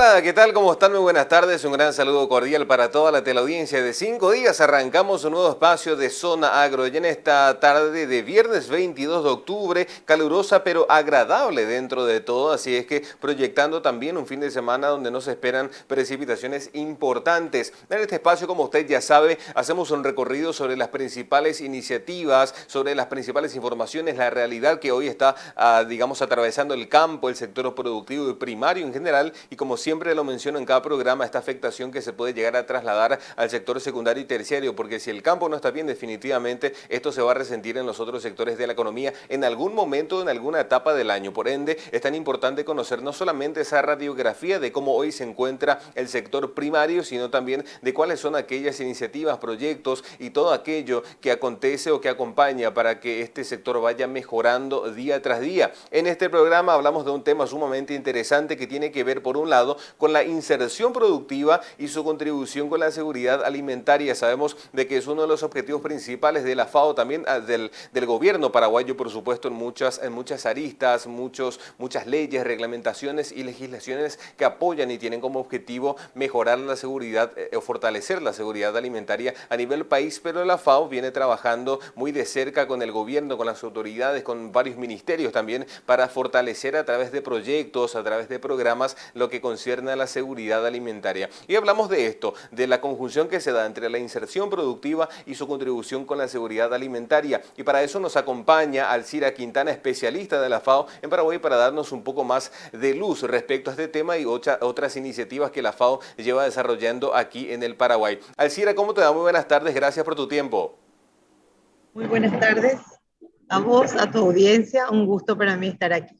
Hola, ¿qué tal? ¿Cómo están? Muy buenas tardes. Un gran saludo cordial para toda la teleaudiencia de 5 días. Arrancamos un nuevo espacio de Zona Agro. Y en esta tarde de viernes 22 de octubre, calurosa pero agradable dentro de todo. Así es que proyectando también un fin de semana donde no se esperan precipitaciones importantes. En este espacio, como usted ya sabe, hacemos un recorrido sobre las principales iniciativas, sobre las principales informaciones, la realidad que hoy está, digamos, atravesando el campo, el sector productivo y primario en general. Y como siempre lo menciono en cada programa, esta afectación que se puede llegar a trasladar al sector secundario y terciario, porque si el campo no está bien, definitivamente esto se va a resentir en los otros sectores de la economía en algún momento, en alguna etapa del año. Por ende, es tan importante conocer no solamente esa radiografía de cómo hoy se encuentra el sector primario, sino también de cuáles son aquellas iniciativas, proyectos y todo aquello que acontece o que acompaña para que este sector vaya mejorando día tras día. En este programa hablamos de un tema sumamente interesante que tiene que ver, por un lado, con la inserción productiva y su contribución con la seguridad alimentaria. Sabemos de que es uno de los objetivos principales de la FAO, también del gobierno paraguayo, por supuesto, en muchas aristas, muchas leyes, reglamentaciones y legislaciones que apoyan y tienen como objetivo mejorar la seguridad o fortalecer la seguridad alimentaria a nivel país, pero la FAO viene trabajando muy de cerca con el gobierno, con las autoridades, con varios ministerios también, para fortalecer a través de proyectos, a través de programas, lo que concierne a la seguridad alimentaria. Y hablamos de esto, de la conjunción que se da entre la inserción productiva y su contribución con la seguridad alimentaria. Y para eso nos acompaña Alcira Quintana, especialista de la FAO en Paraguay, para darnos un poco más de luz respecto a este tema y otras iniciativas que la FAO lleva desarrollando aquí en el Paraguay. Alcira, ¿cómo te va? Muy buenas tardes, gracias por tu tiempo. Muy buenas tardes a vos, a tu audiencia. Un gusto para mí estar aquí.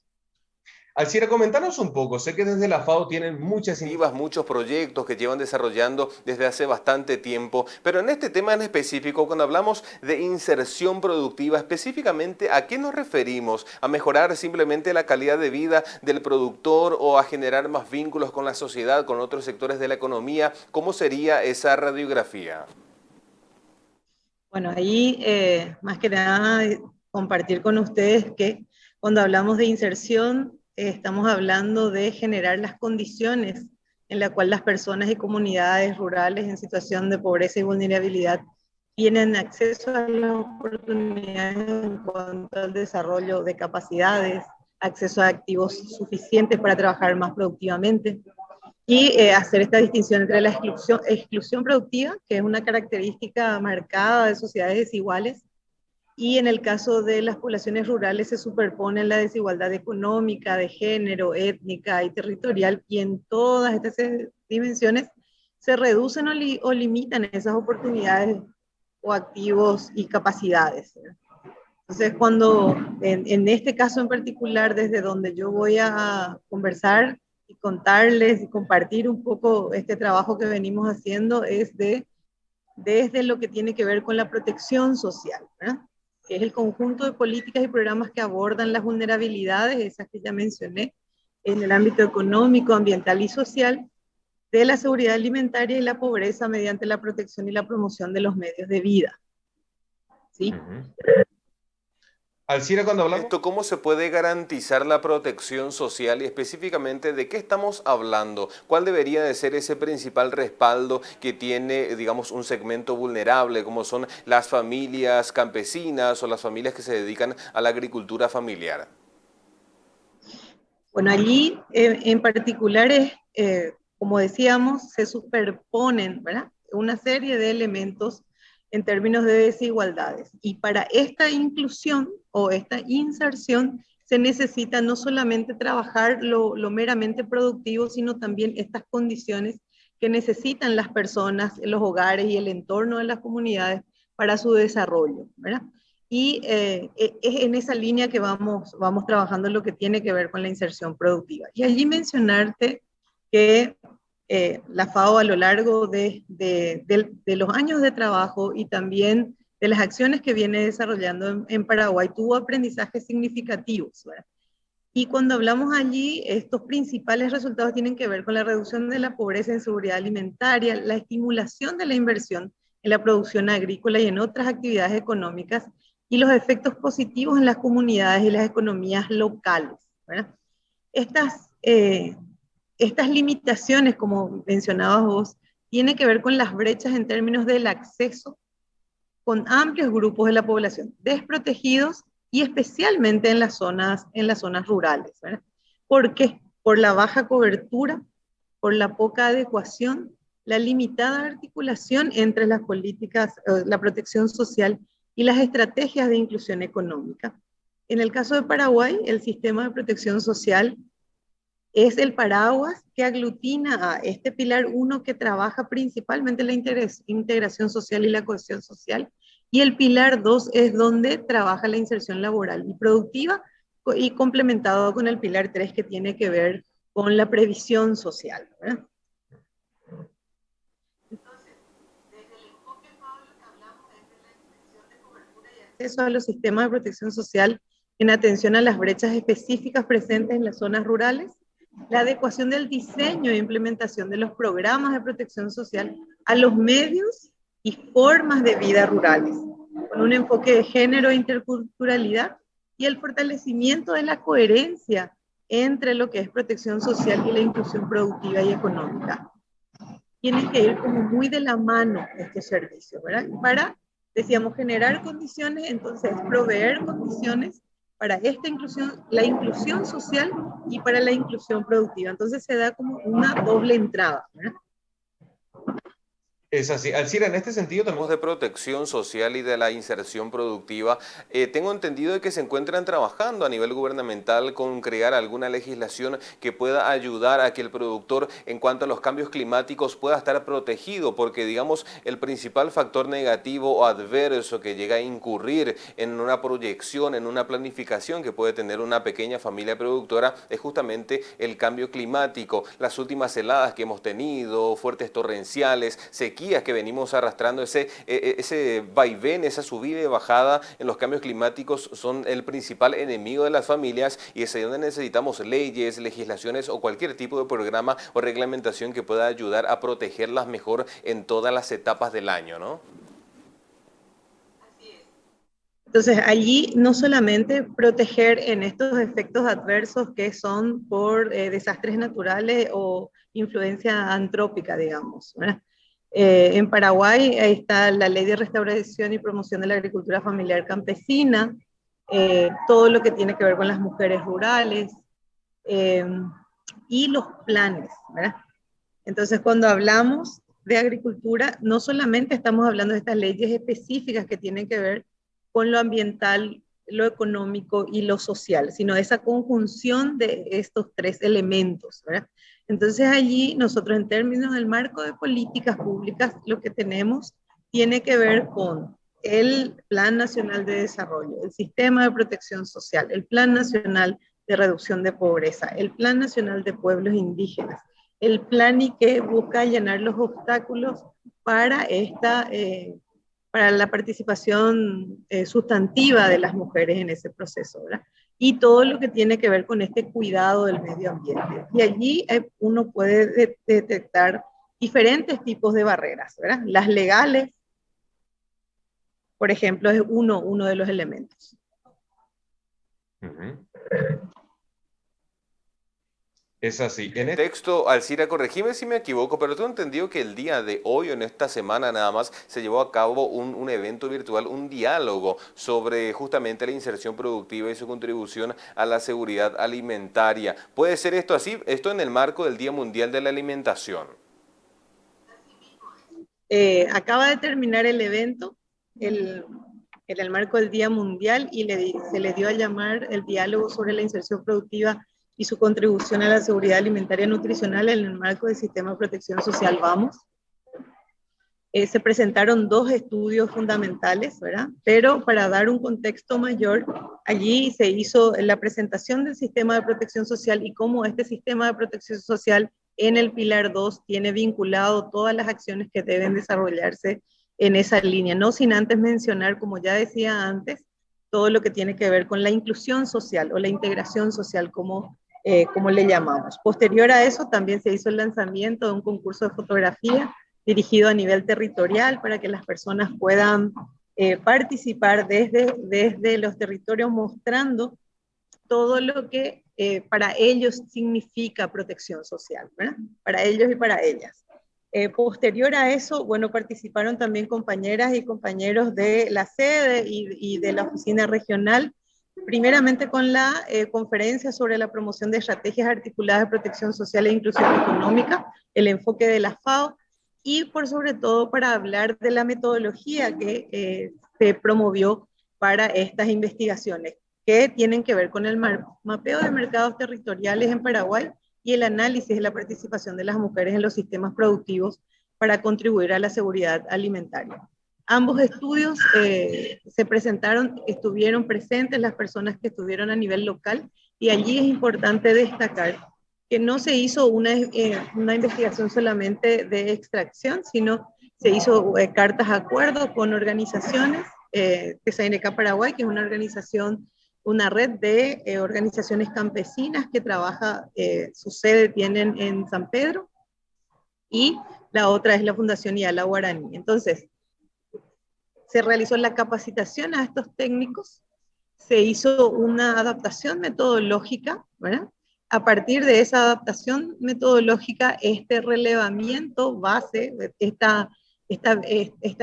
Alcira, comentanos un poco. Sé que desde la FAO tienen muchas iniciativas, muchos proyectos que llevan desarrollando desde hace bastante tiempo, pero en este tema en específico, cuando hablamos de inserción productiva, específicamente, ¿a qué nos referimos? ¿A mejorar simplemente la calidad de vida del productor o a generar más vínculos con la sociedad, con otros sectores de la economía? ¿Cómo sería esa radiografía? Bueno, ahí más que nada compartir con ustedes que cuando hablamos de inserción estamos hablando de generar las condiciones en las cuales las personas y comunidades rurales en situación de pobreza y vulnerabilidad tienen acceso a las oportunidades en cuanto al desarrollo de capacidades, acceso a activos suficientes para trabajar más productivamente y hacer esta distinción entre la exclusión productiva, que es una característica marcada de sociedades desiguales, y en el caso de las poblaciones rurales se superpone la desigualdad económica, de género, étnica y territorial, y en todas estas dimensiones se reducen o limitan esas oportunidades o activos y capacidades. Entonces, cuando en este caso en particular, desde donde yo voy a conversar y contarles y compartir un poco este trabajo que venimos haciendo, es desde lo que tiene que ver con la protección social, ¿verdad? Que es el conjunto de políticas y programas que abordan las vulnerabilidades, esas que ya mencioné, en el ámbito económico, ambiental y social, de la seguridad alimentaria y la pobreza mediante la protección y la promoción de los medios de vida. ¿Sí? Alcira, cuando hablamos de esto, ¿cómo se puede garantizar la protección social y específicamente de qué estamos hablando? ¿Cuál debería de ser ese principal respaldo que tiene, digamos, un segmento vulnerable, como son las familias campesinas o las familias que se dedican a la agricultura familiar? Bueno, allí en particular como decíamos, se superponen, ¿verdad? Una serie de elementos en términos de desigualdades. Y para esta inclusión o esta inserción se necesita no solamente trabajar lo meramente productivo, sino también estas condiciones que necesitan las personas, los hogares y el entorno de las comunidades para su desarrollo, ¿verdad? Y es en esa línea que vamos trabajando en lo que tiene que ver con la inserción productiva. Y allí mencionarte que la FAO a lo largo de los años de trabajo y también de las acciones que viene desarrollando en Paraguay tuvo aprendizajes significativos, ¿verdad? Y cuando hablamos allí, estos principales resultados tienen que ver con la reducción de la pobreza en seguridad alimentaria, la estimulación de la inversión en la producción agrícola y en otras actividades económicas, y los efectos positivos en las comunidades y las economías locales, ¿verdad? Estas, estas limitaciones, como mencionabas vos, tienen que ver con las brechas en términos del acceso con amplios grupos de la población desprotegidos y especialmente en las zonas rurales, ¿verdad? ¿Por qué? Por la baja cobertura, por la poca adecuación, la limitada articulación entre las políticas, la protección social y las estrategias de inclusión económica. En el caso de Paraguay, el sistema de protección social es el paraguas que aglutina a este pilar 1 que trabaja principalmente la integración social y la cohesión social, y el pilar 2 es donde trabaja la inserción laboral y productiva, y complementado con el pilar 3 que tiene que ver con la previsión social, ¿verdad? Entonces, desde el enfoque, Pablo, que hablamos es de la extensión de cobertura y acceso a los sistemas de protección social en atención a las brechas específicas presentes en las zonas rurales, la adecuación del diseño e implementación de los programas de protección social a los medios y formas de vida rurales, con un enfoque de género e interculturalidad, y el fortalecimiento de la coherencia entre lo que es protección social y la inclusión productiva y económica. Tienen que ir como muy de la mano estos servicios, ¿verdad? Para, decíamos, generar condiciones, entonces proveer condiciones para esta inclusión, la inclusión social y para la inclusión productiva. Entonces se da como una doble entrada, ¿verdad? Es así. Alcira, en este sentido tenemos de protección social y de la inserción productiva. Tengo entendido de que se encuentran trabajando a nivel gubernamental con crear alguna legislación que pueda ayudar a que el productor en cuanto a los cambios climáticos pueda estar protegido, porque digamos el principal factor negativo o adverso que llega a incurrir en una proyección, en una planificación que puede tener una pequeña familia productora es justamente el cambio climático. Las últimas heladas que hemos tenido, fuertes torrenciales, sequías que venimos arrastrando, ese vaivén, esa subida y bajada en los cambios climáticos son el principal enemigo de las familias, y es ahí donde necesitamos leyes, legislaciones o cualquier tipo de programa o reglamentación que pueda ayudar a protegerlas mejor en todas las etapas del año, ¿no? Entonces, allí no solamente proteger en estos efectos adversos que son por desastres naturales o influencia antrópica, digamos, ¿verdad? En Paraguay está la Ley de Restauración y Promoción de la Agricultura Familiar Campesina, todo lo que tiene que ver con las mujeres rurales, eh, y los planes, ¿verdad? Entonces, cuando hablamos de agricultura, no solamente estamos hablando de estas leyes específicas que tienen que ver con lo ambiental, lo económico y lo social, sino esa conjunción de estos tres elementos, ¿verdad? Entonces allí nosotros en términos del marco de políticas públicas, lo que tenemos tiene que ver con el Plan Nacional de Desarrollo, el Sistema de Protección Social, el Plan Nacional de Reducción de Pobreza, el Plan Nacional de Pueblos Indígenas, el plan y que busca allanar los obstáculos para para la participación sustantiva de las mujeres en ese proceso, ¿verdad? Y todo lo que tiene que ver con este cuidado del medio ambiente. Y allí uno puede detectar diferentes tipos de barreras, ¿verdad? Las legales, por ejemplo, es uno de los elementos. Es así. En el texto, Alcira, corregime si me equivoco, pero tengo entendido que el día de hoy, en esta semana nada más, se llevó a cabo un evento virtual, un diálogo sobre justamente la inserción productiva y su contribución a la seguridad alimentaria. ¿Puede ser esto así? Esto en el marco del Día Mundial de la Alimentación. Acaba de terminar el evento, en el marco del Día Mundial, y se le dio a llamar el diálogo sobre la inserción productiva y su contribución a la seguridad alimentaria y nutricional en el marco del Sistema de Protección Social Vamos. Se presentaron dos estudios fundamentales, ¿verdad? Pero para dar un contexto mayor, allí se hizo la presentación del sistema de protección social y cómo este sistema de protección social en el pilar 2 tiene vinculado todas las acciones que deben desarrollarse en esa línea, no sin antes mencionar, como ya decía antes, todo lo que tiene que ver con la inclusión social o la integración social, como le llamamos. Posterior a eso, también se hizo el lanzamiento de un concurso de fotografía dirigido a nivel territorial para que las personas puedan participar desde los territorios, mostrando todo lo que para ellos significa protección social, ¿verdad? Para ellos y para ellas. Posterior a eso, bueno, participaron también compañeras y compañeros de la sede y de la oficina regional, primeramente con la conferencia sobre la promoción de estrategias articuladas de protección social e inclusión económica, el enfoque de la FAO, y por sobre todo para hablar de la metodología que se promovió para estas investigaciones, que tienen que ver con el mapeo de mercados territoriales en Paraguay y el análisis de la participación de las mujeres en los sistemas productivos para contribuir a la seguridad alimentaria. Ambos estudios se presentaron, estuvieron presentes las personas que estuvieron a nivel local, y allí es importante destacar que no se hizo una investigación solamente de extracción, sino se hizo cartas de acuerdo con organizaciones, TSNK Paraguay, que es una organización, una red de organizaciones campesinas que trabaja, su sede tienen en San Pedro, y la otra es la Fundación Iala Guaraní. Entonces, se realizó la capacitación a estos técnicos, se hizo una adaptación metodológica, ¿verdad? A partir de esa adaptación metodológica, este relevamiento base, esta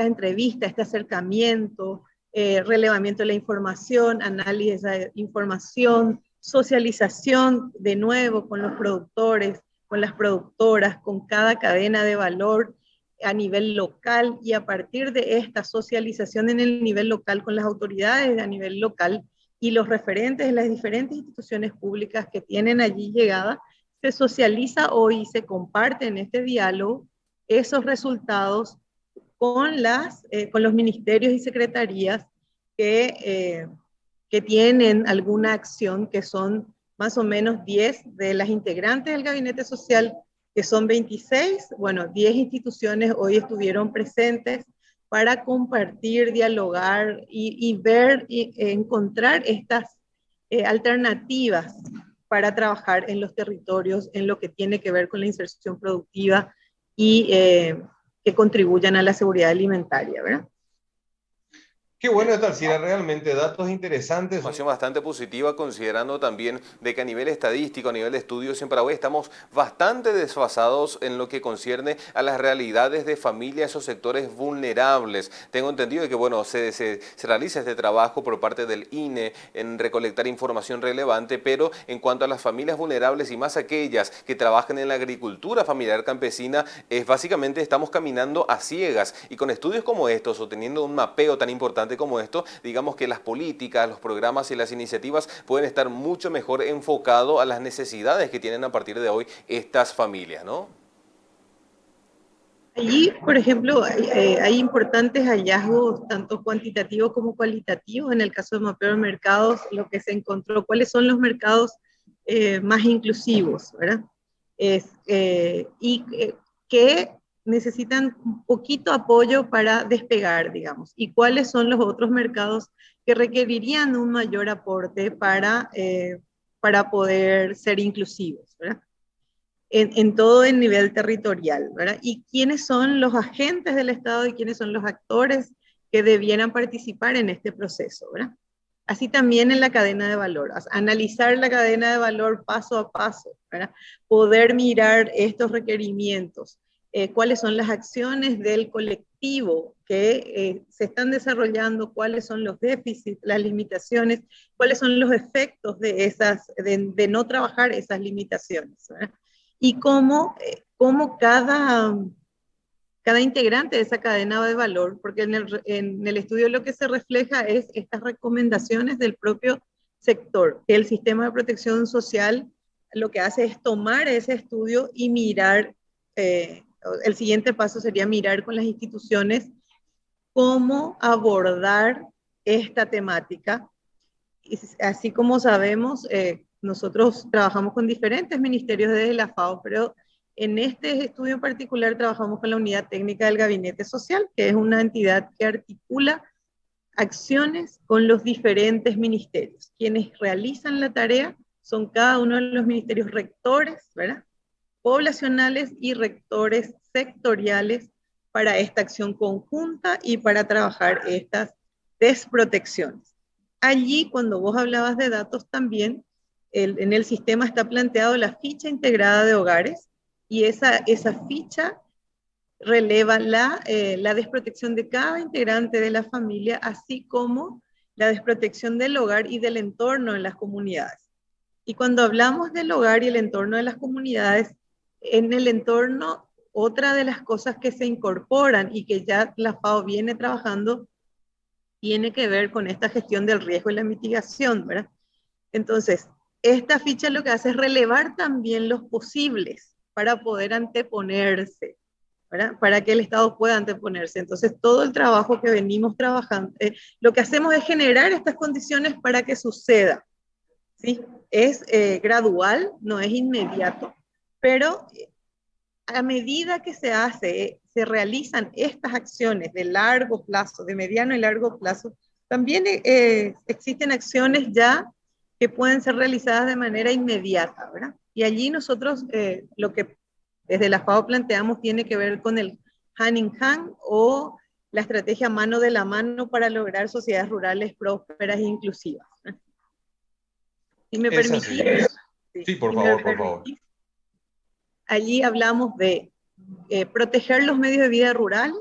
entrevista, este acercamiento, relevamiento de la información, análisis de información, socialización de nuevo con los productores, con las productoras, con cada cadena de valor a nivel local, y a partir de esta socialización en el nivel local con las autoridades a nivel local y los referentes de las diferentes instituciones públicas que tienen allí llegada, se socializa hoy y se comparte en este diálogo esos resultados con los ministerios y secretarías que tienen alguna acción, que son más o menos 10 de las integrantes del Gabinete Social, que son 26, bueno, 10 instituciones hoy estuvieron presentes para compartir, dialogar y ver y encontrar estas alternativas para trabajar en los territorios en lo que tiene que ver con la inserción productiva y que contribuyan a la seguridad alimentaria, ¿verdad? Qué bueno, Tarsiera, realmente datos interesantes. Información bastante positiva, considerando también de que a nivel estadístico, a nivel de estudios en Paraguay, estamos bastante desfasados en lo que concierne a las realidades de familias o sectores vulnerables. Tengo entendido de que, bueno, se realiza este trabajo por parte del INE en recolectar información relevante, pero en cuanto a las familias vulnerables y más aquellas que trabajan en la agricultura familiar campesina, básicamente estamos caminando a ciegas, y con estudios como estos o teniendo un mapeo tan importante como esto, digamos que las políticas, los programas y las iniciativas pueden estar mucho mejor enfocados a las necesidades que tienen a partir de hoy estas familias, ¿no? Allí, por ejemplo, hay importantes hallazgos, tanto cuantitativos como cualitativos. En el caso de mapeo de mercados, lo que se encontró, cuáles son los mercados más inclusivos, ¿verdad? Que necesitan un poquito apoyo para despegar, digamos, y cuáles son los otros mercados que requerirían un mayor aporte para poder ser inclusivos, ¿verdad? En todo el nivel territorial, ¿verdad? Y quiénes son los agentes del Estado y quiénes son los actores que debieran participar en este proceso, ¿verdad? Así también en la cadena de valor, analizar la cadena de valor paso a paso, ¿verdad? Poder mirar estos requerimientos, cuáles son las acciones del colectivo que se están desarrollando, cuáles son los déficits, las limitaciones, cuáles son los efectos de no trabajar esas limitaciones, ¿verdad? Y cómo cada integrante de esa cadena de valor, porque en el estudio lo que se refleja es estas recomendaciones del propio sector, que el sistema de protección social lo que hace es tomar ese estudio y mirar, el siguiente paso sería mirar con las instituciones cómo abordar esta temática. Y así como sabemos, nosotros trabajamos con diferentes ministerios desde la FAO, pero en este estudio en particular trabajamos con la Unidad Técnica del Gabinete Social, que es una entidad que articula acciones con los diferentes ministerios. Quienes realizan la tarea son cada uno de los ministerios rectores, ¿verdad? Poblacionales y rectores sectoriales para esta acción conjunta y para trabajar estas desprotecciones. Allí, cuando vos hablabas de datos también, en el sistema está planteado la ficha integrada de hogares y esa ficha releva la desprotección de cada integrante de la familia, así como la desprotección del hogar y del entorno en las comunidades. Y cuando hablamos del hogar y el entorno de las comunidades, en el entorno, otra de las cosas que se incorporan y que ya la FAO viene trabajando, tiene que ver con esta gestión del riesgo y la mitigación, ¿verdad? Entonces, esta ficha lo que hace es relevar también los posibles para poder anteponerse, ¿verdad? Para que el Estado pueda anteponerse. Entonces, todo el trabajo que venimos trabajando, lo que hacemos es generar estas condiciones para que suceda, ¿sí? Es gradual, no es inmediato, pero a medida que se realizan estas acciones de largo plazo, de mediano y largo plazo, también existen acciones ya que pueden ser realizadas de manera inmediata, ¿verdad? Y allí nosotros lo que desde la FAO planteamos tiene que ver con el hand in hand o la estrategia mano de la mano para lograr sociedades rurales prósperas e inclusivas. Si me Es así. permitís, Sí, por si me favor, por favor. permitís, allí hablamos de proteger los medios de vida rurales,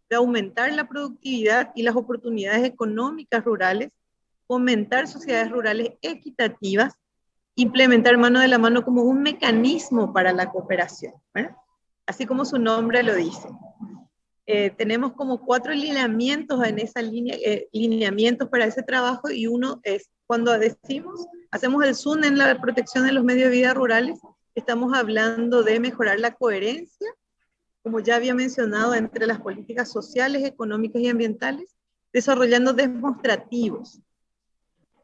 de aumentar la productividad y las oportunidades económicas rurales, fomentar sociedades rurales equitativas, implementar mano de la mano como un mecanismo para la cooperación, ¿verdad? Así como su nombre lo dice. Tenemos como 4 lineamientos en esa línea, lineamientos para ese trabajo, y uno es cuando decimos, hacemos el zoom en la protección de los medios de vida rurales, estamos hablando de mejorar la coherencia, como ya había mencionado, entre las políticas sociales, económicas y ambientales, desarrollando demostrativos,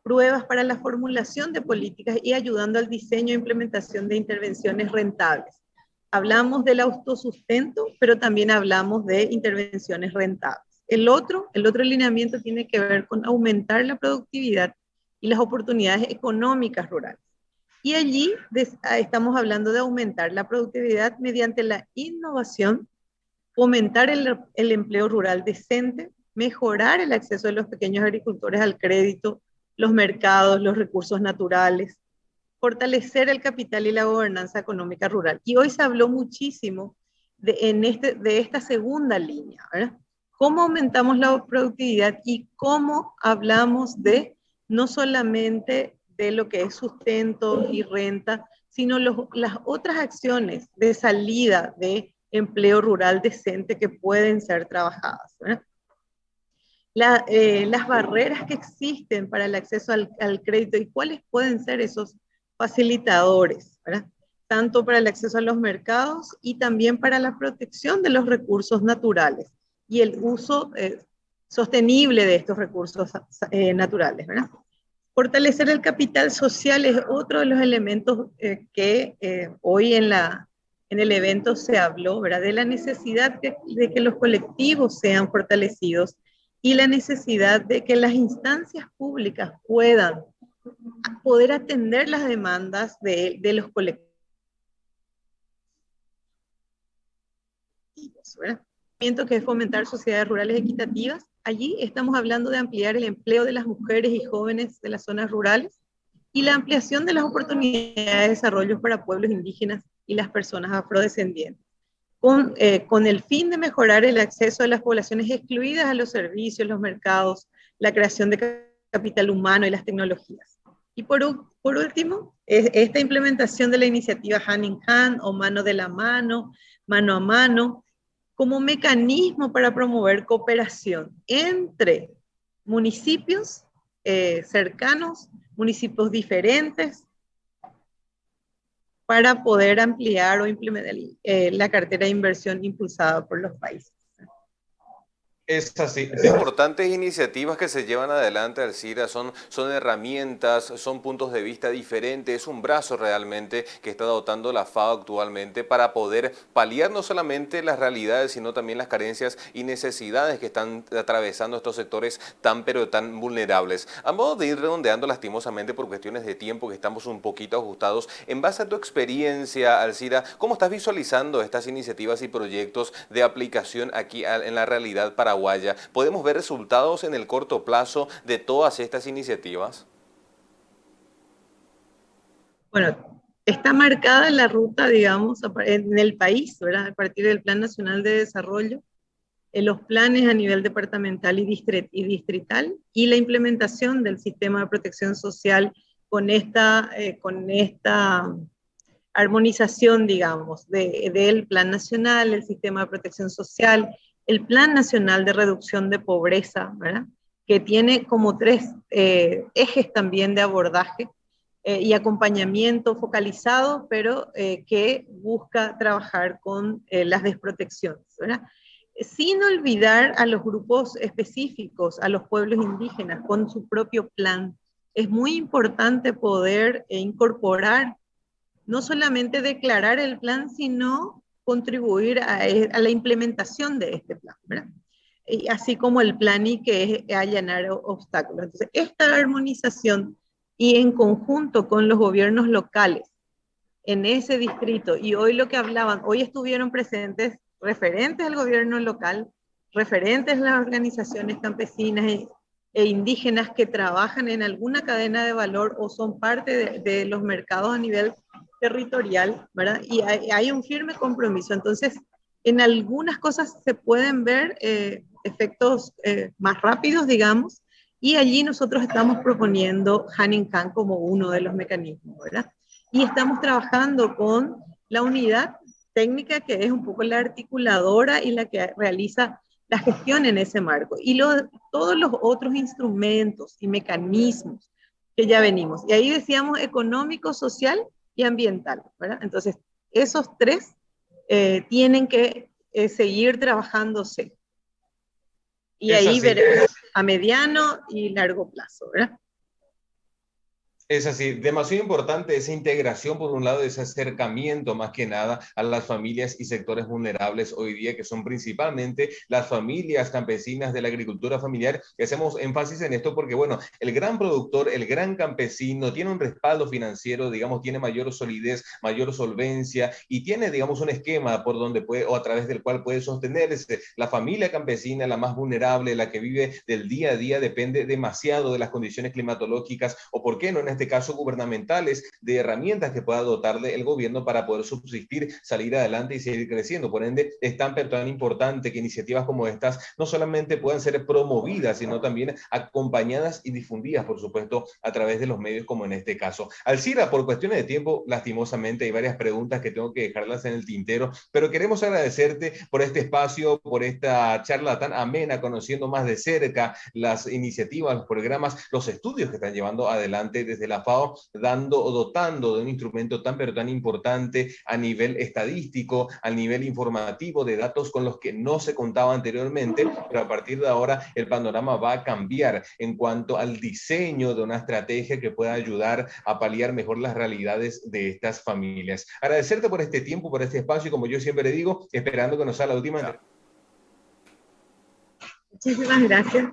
pruebas para la formulación de políticas y ayudando al diseño e implementación de intervenciones rentables. Hablamos del autosustento, pero también hablamos de intervenciones rentables. El otro lineamiento tiene que ver con aumentar la productividad y las oportunidades económicas rurales. Y allí estamos hablando de aumentar la productividad mediante la innovación, fomentar el empleo rural decente, mejorar el acceso de los pequeños agricultores al crédito, los mercados, los recursos naturales, fortalecer el capital y la gobernanza económica rural. Y hoy se habló muchísimo de esta segunda línea, ¿verdad? Cómo aumentamos la productividad y cómo hablamos de no solamente de lo que es sustento y renta, sino las otras acciones de salida de empleo rural decente que pueden ser trabajadas, ¿verdad? Las barreras que existen para el acceso al crédito y cuáles pueden ser esos facilitadores, ¿verdad? Tanto para el acceso a los mercados y también para la protección de los recursos naturales y el uso sostenible de estos recursos naturales, ¿verdad? Fortalecer el capital social es otro de los elementos que hoy en el evento se habló, ¿verdad? De la necesidad de que los colectivos sean fortalecidos y la necesidad de que las instancias públicas puedan poder atender las demandas de los colectivos, ¿verdad? Que es fomentar sociedades rurales equitativas. Allí estamos hablando de ampliar el empleo de las mujeres y jóvenes de las zonas rurales y la ampliación de las oportunidades de desarrollo para pueblos indígenas y las personas afrodescendientes, con el fin de mejorar el acceso de las poblaciones excluidas a los servicios, los mercados, la creación de capital humano y las tecnologías. Y por último, esta implementación de la iniciativa Hand in Hand o mano de la mano, mano a mano, como mecanismo para promover cooperación entre municipios cercanos, municipios diferentes, para poder ampliar o implementar la cartera de inversión impulsada por los países. Es así. Importantes iniciativas que se llevan adelante, Alcira, son herramientas, son puntos de vista diferentes, es un brazo realmente que está dotando la FAO actualmente para poder paliar no solamente las realidades, sino también las carencias y necesidades que están atravesando estos sectores pero tan vulnerables. A modo de ir redondeando lastimosamente por cuestiones de tiempo que estamos un poquito ajustados, en base a tu experiencia, Alcira, ¿cómo estás visualizando estas iniciativas y proyectos de aplicación aquí en la realidad paraguaya? ¿Podemos ver resultados en el corto plazo de todas estas iniciativas? Bueno, está marcada la ruta, digamos, en el país, ¿verdad? A partir del Plan Nacional de Desarrollo, en los planes a nivel departamental y distrital, y la implementación del sistema de protección social con esta armonización, digamos, del Plan Nacional, el sistema de protección social, el Plan Nacional de Reducción de Pobreza, ¿verdad? Que tiene como tres ejes también de abordaje y acompañamiento focalizado, pero que busca trabajar con las desprotecciones, ¿verdad? Sin olvidar a los grupos específicos, a los pueblos indígenas, con su propio plan. Es muy importante poder incorporar, no solamente declarar el plan, sino contribuir a la implementación de este plan, ¿verdad? Y así como el plan y que es allanar obstáculos. Entonces, esta armonización y en conjunto con los gobiernos locales en ese distrito, y hoy lo que hablaban, hoy estuvieron presentes referentes al gobierno local, referentes a las organizaciones campesinas e indígenas que trabajan en alguna cadena de valor o son parte de los mercados a nivel territorial, ¿verdad? Y hay un firme compromiso. Entonces, en algunas cosas se pueden ver efectos más rápidos, digamos, y allí nosotros estamos proponiendo Haninkan como uno de los mecanismos, ¿verdad? Y estamos trabajando con la unidad técnica que es un poco la articuladora y la que realiza la gestión en ese marco. Y todos los otros instrumentos y mecanismos que ya venimos. Y ahí decíamos económico, social y ambiental, ¿verdad? Entonces, esos tres tienen que seguir trabajándose. Y ahí veremos a mediano y largo plazo, ¿verdad? Es así, demasiado importante esa integración, por un lado, ese acercamiento más que nada a las familias y sectores vulnerables hoy día, que son principalmente las familias campesinas de la agricultura familiar, que hacemos énfasis en esto porque, bueno, el gran productor, el gran campesino tiene un respaldo financiero, digamos, tiene mayor solidez, mayor solvencia y tiene, digamos, un esquema por donde puede o a través del cual puede sostenerse. La familia campesina, la más vulnerable, la que vive del día a día, depende demasiado de las condiciones climatológicas o, ¿por qué no, en este caso, gubernamentales, de herramientas que pueda dotarle el gobierno para poder subsistir, salir adelante y seguir creciendo. Por ende, es tan importante que iniciativas como estas no solamente puedan ser promovidas, sino también acompañadas y difundidas, por supuesto, a través de los medios, como en este caso. Alcira, por cuestiones de tiempo, lastimosamente, hay varias preguntas que tengo que dejarlas en el tintero, pero queremos agradecerte por este espacio, por esta charla tan amena, conociendo más de cerca las iniciativas, los programas, los estudios que están llevando adelante desde la FAO, dotando de un instrumento tan importante a nivel estadístico, a nivel informativo, de datos con los que no se contaba anteriormente, pero a partir de ahora el panorama va a cambiar en cuanto al diseño de una estrategia que pueda ayudar a paliar mejor las realidades de estas familias. Agradecerte por este tiempo, por este espacio, y como yo siempre le digo, esperando que nos sea la última. Muchísimas gracias.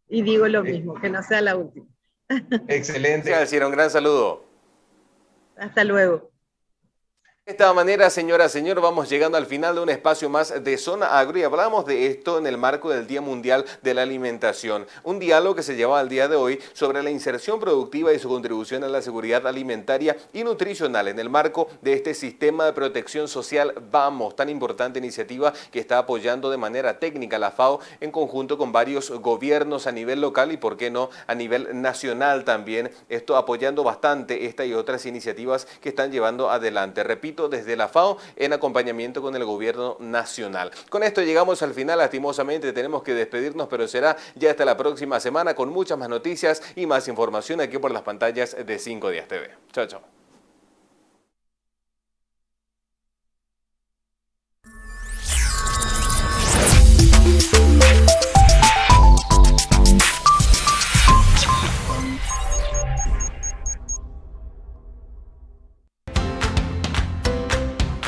Y digo lo mismo, que no sea la última. Excelente. Gracias, un gran saludo. Hasta luego. De esta manera, señora, señor, vamos llegando al final de un espacio más de Zona Agro y hablamos de esto en el marco del Día Mundial de la Alimentación. Un diálogo que se lleva al día de hoy sobre la inserción productiva y su contribución a la seguridad alimentaria y nutricional en el marco de este sistema de protección social Vamos, tan importante iniciativa que está apoyando de manera técnica la FAO en conjunto con varios gobiernos a nivel local y, por qué no, a nivel nacional también. Esto apoyando bastante esta y otras iniciativas que están llevando adelante. Repito, desde la FAO en acompañamiento con el gobierno nacional. Con esto llegamos al final, lastimosamente tenemos que despedirnos, pero será ya hasta la próxima semana con muchas más noticias y más información aquí por las pantallas de 5 Días TV. Chao, chao.